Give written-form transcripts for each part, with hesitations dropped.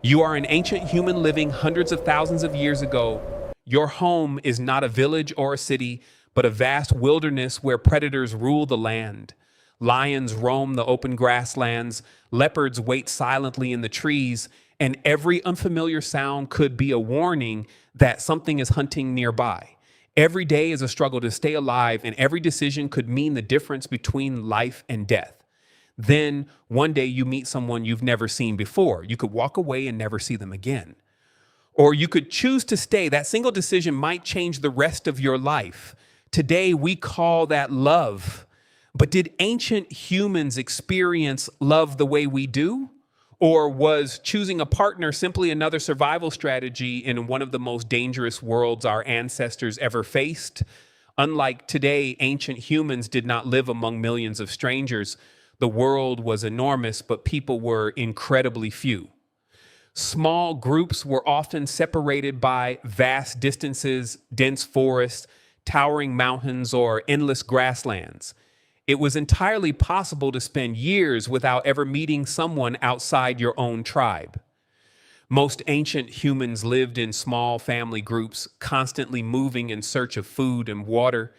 You are an ancient human living hundreds of thousands of years ago. Your home is not a village or a city, but a vast wilderness where predators rule the land. Lions roam the open grasslands, leopards wait silently in the trees, and every unfamiliar sound could be a warning that something is hunting nearby. Every day is a struggle to stay alive, and every decision could mean the difference between life and death. Then one day you meet someone you've never seen before. You could walk away and never see them again. Or you could choose to stay. That single decision might change the rest of your life. Today we call that love. But did ancient humans experience love the way we do? Or was choosing a partner simply another survival strategy in one of the most dangerous worlds our ancestors ever faced? Unlike today, ancient humans did not live among millions of strangers. The world was enormous, but people were incredibly few. Small groups were often separated by vast distances, dense forests, towering mountains, or endless grasslands. It was entirely possible to spend years without ever meeting someone outside your own tribe. Most ancient humans lived in small family groups, constantly moving in search of food and water.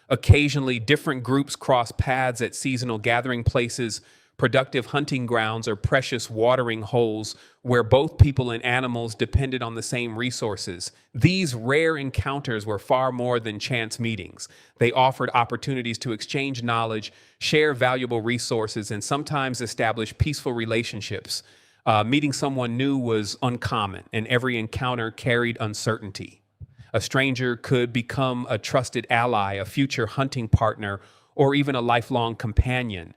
Occasionally, different groups cross paths at seasonal gathering places, productive hunting grounds, or precious watering holes where both people and animals depended on the same resources. These rare encounters were far more than chance meetings. They offered opportunities to exchange knowledge, share valuable resources, and sometimes establish peaceful relationships. Meeting someone new was uncommon, and every encounter carried uncertainty. A stranger could become a trusted ally, a future hunting partner, or even a lifelong companion.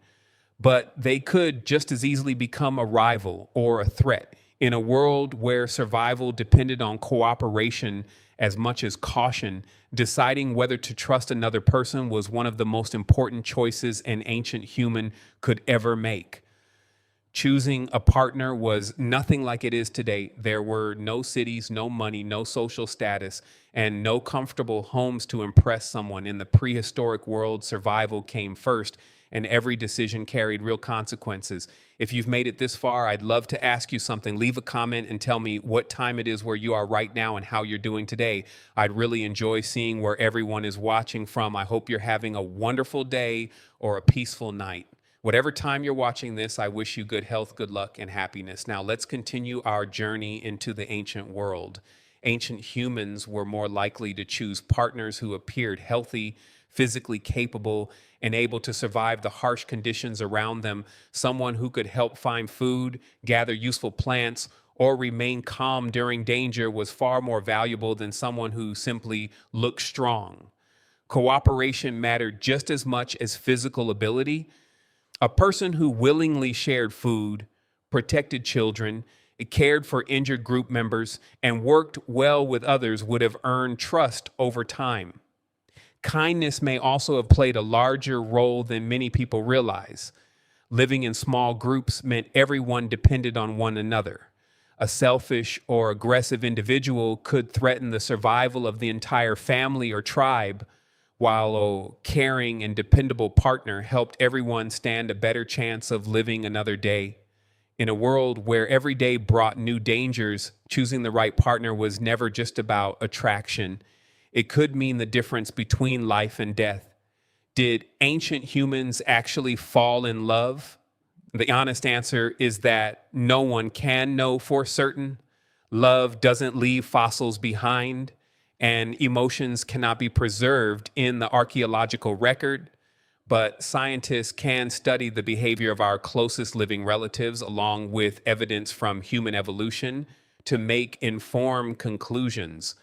But they could just as easily become a rival or a threat. In a world where survival depended on cooperation as much as caution, deciding whether to trust another person was one of the most important choices an ancient human could ever make. Choosing a partner was nothing like it is today. There were no cities, no money, no social status, and no comfortable homes to impress someone. In the prehistoric world, survival came first, and every decision carried real consequences. If you've made it this far, I'd love to ask you something. Leave a comment and tell me what time it is where you are right now and how you're doing today. I'd really enjoy seeing where everyone is watching from. I hope you're having a wonderful day or a peaceful night. Whatever time you're watching this, I wish you good health, good luck, and happiness. Now, let's continue our journey into the ancient world. Ancient humans were more likely to choose partners who appeared healthy, physically capable, and able to survive the harsh conditions around them. Someone who could help find food, gather useful plants, or remain calm during danger was far more valuable than someone who simply looked strong. Cooperation mattered just as much as physical ability. A person who willingly shared food, protected children, cared for injured group members, and worked well with others would have earned trust over time. Kindness may also have played a larger role than many people realize. Living in small groups meant everyone depended on one another. A selfish or aggressive individual could threaten the survival of the entire family or tribe, while a caring and dependable partner helped everyone stand a better chance of living another day. In a world where every day brought new dangers, choosing the right partner was never just about attraction. It could mean the difference between life and death. Did ancient humans actually fall in love? The honest answer is that no one can know for certain. Love doesn't leave fossils behind, and emotions cannot be preserved in the archaeological record, but scientists can study the behavior of our closest living relatives along with evidence from human evolution to make informed conclusions.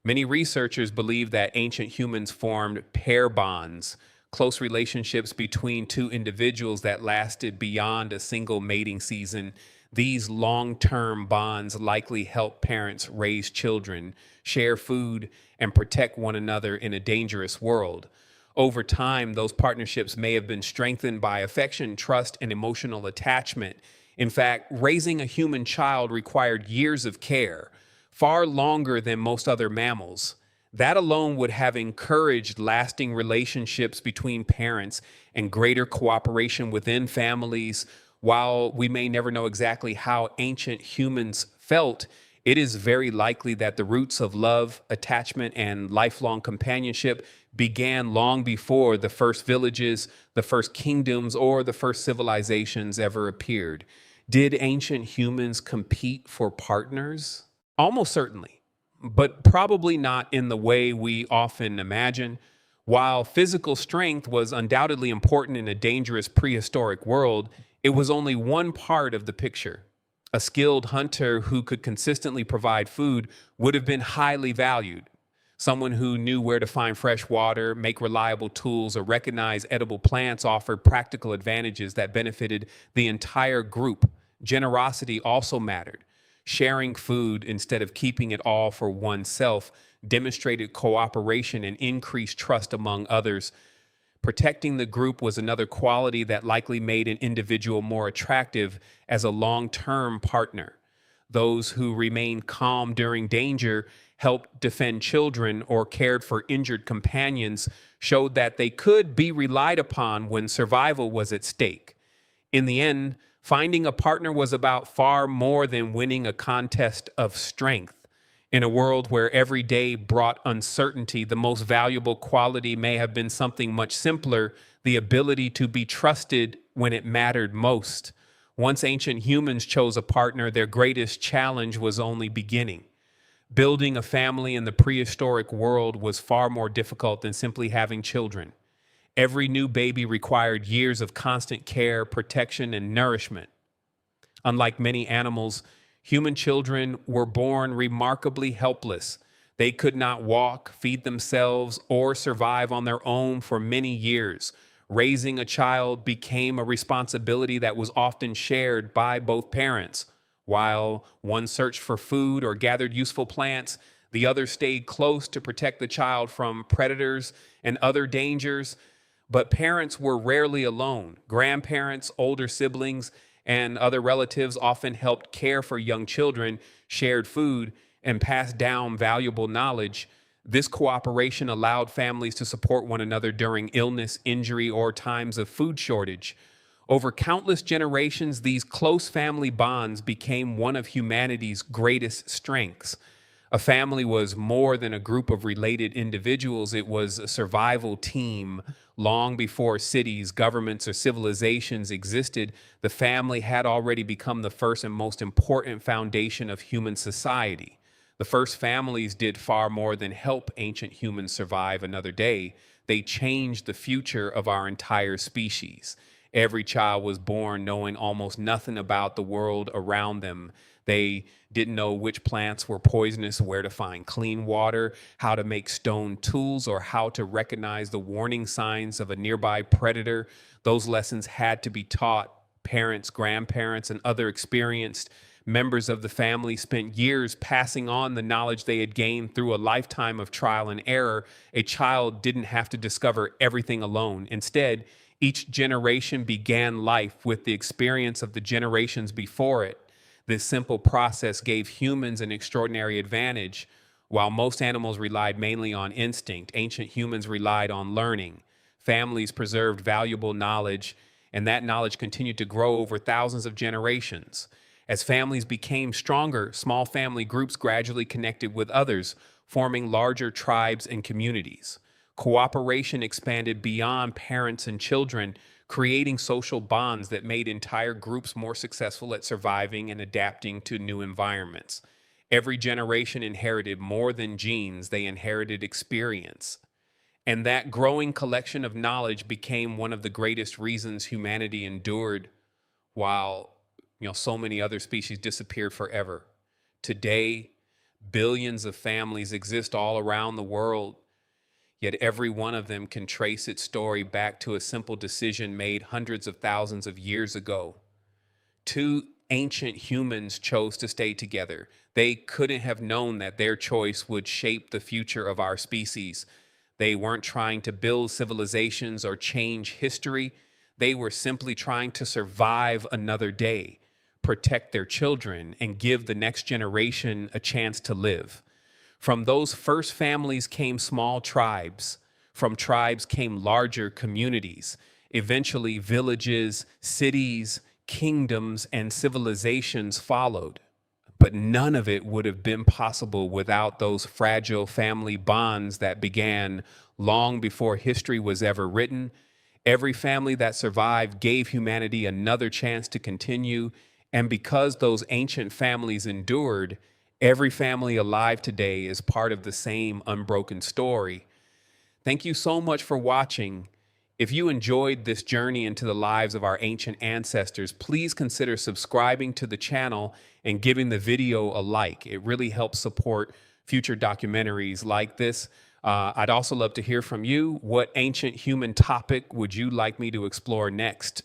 Many researchers believe that ancient humans formed pair bonds, close relationships between two individuals that lasted beyond a single mating season. These long-term bonds likely help parents raise children, share food, and protect one another in a dangerous world. Over time, those partnerships may have been strengthened by affection, trust, and emotional attachment. In fact, raising a human child required years of care, far longer than most other mammals. That alone would have encouraged lasting relationships between parents and greater cooperation within families. While we may never know exactly how ancient humans felt, it is very likely that the roots of love, attachment, and lifelong companionship began long before the first villages, the first kingdoms, or the first civilizations ever appeared. Did ancient humans compete for partners? Almost certainly, but probably not in the way we often imagine. While physical strength was undoubtedly important in a dangerous prehistoric world, it was only one part of the picture. A skilled hunter who could consistently provide food would have been highly valued. Someone who knew where to find fresh water, make reliable tools, or recognize edible plants offered practical advantages that benefited the entire group. Generosity also mattered. Sharing food instead of keeping it all for oneself demonstrated cooperation and increased trust among others. Protecting the group was another quality that likely made an individual more attractive as a long-term partner. Those who remained calm during danger, helped defend children, or cared for injured companions showed that they could be relied upon when survival was at stake. In the end, finding a partner was about far more than winning a contest of strength. In a world where every day brought uncertainty, the most valuable quality may have been something much simpler: the ability to be trusted when it mattered most. Once ancient humans chose a partner, their greatest challenge was only beginning. Building a family in the prehistoric world was far more difficult than simply having children. Every new baby required years of constant care, protection, and nourishment. Unlike many animals, human children were born remarkably helpless. They could not walk, feed themselves, or survive on their own for many years. Raising a child became a responsibility that was often shared by both parents. While one searched for food or gathered useful plants, the other stayed close to protect the child from predators and other dangers. But parents were rarely alone. Grandparents, older siblings, and other relatives often helped care for young children, shared food, and passed down valuable knowledge. This cooperation allowed families to support one another during illness, injury, or times of food shortage. Over countless generations, these close family bonds became one of humanity's greatest strengths. A family was more than a group of related individuals. It was a survival team. Long before cities, governments, or civilizations existed, the family had already become the first and most important foundation of human society. The first families did far more than help ancient humans survive another day. They changed the future of our entire species. Every child was born knowing almost nothing about the world around them. They didn't know which plants were poisonous, where to find clean water, how to make stone tools, or how to recognize the warning signs of a nearby predator. Those lessons had to be taught. Parents, grandparents, and other experienced members of the family spent years passing on the knowledge they had gained through a lifetime of trial and error. A child didn't have to discover everything alone. Instead, each generation began life with the experience of the generations before it. This simple process gave humans an extraordinary advantage. While most animals relied mainly on instinct, ancient humans relied on learning. Families preserved valuable knowledge, and that knowledge continued to grow over thousands of generations. As families became stronger, small family groups gradually connected with others, forming larger tribes and communities. Cooperation expanded beyond parents and children, creating social bonds that made entire groups more successful at surviving and adapting to new environments. Every generation inherited more than genes, they inherited experience. And that growing collection of knowledge became one of the greatest reasons humanity endured while so many other species disappeared forever. Today, billions of families exist all around the world, yet every one of them can trace its story back to a simple decision made hundreds of thousands of years ago. Two ancient humans chose to stay together. They couldn't have known that their choice would shape the future of our species. They weren't trying to build civilizations or change history. They were simply trying to survive another day, protect their children, and give the next generation a chance to live. From those first families came small tribes. From tribes came larger communities. Eventually, villages, cities, kingdoms, and civilizations followed. but none of it would have been possible without those fragile family bonds that began long before history was ever written. Every family that survived gave humanity another chance to continue, and because those ancient families endured, every family alive today is part of the same unbroken story. Thank you so much for watching. If you enjoyed this journey into the lives of our ancient ancestors, please consider subscribing to the channel and giving the video a like. It really helps support future documentaries like this. I'd also love to hear from you. What ancient human topic would you like me to explore next?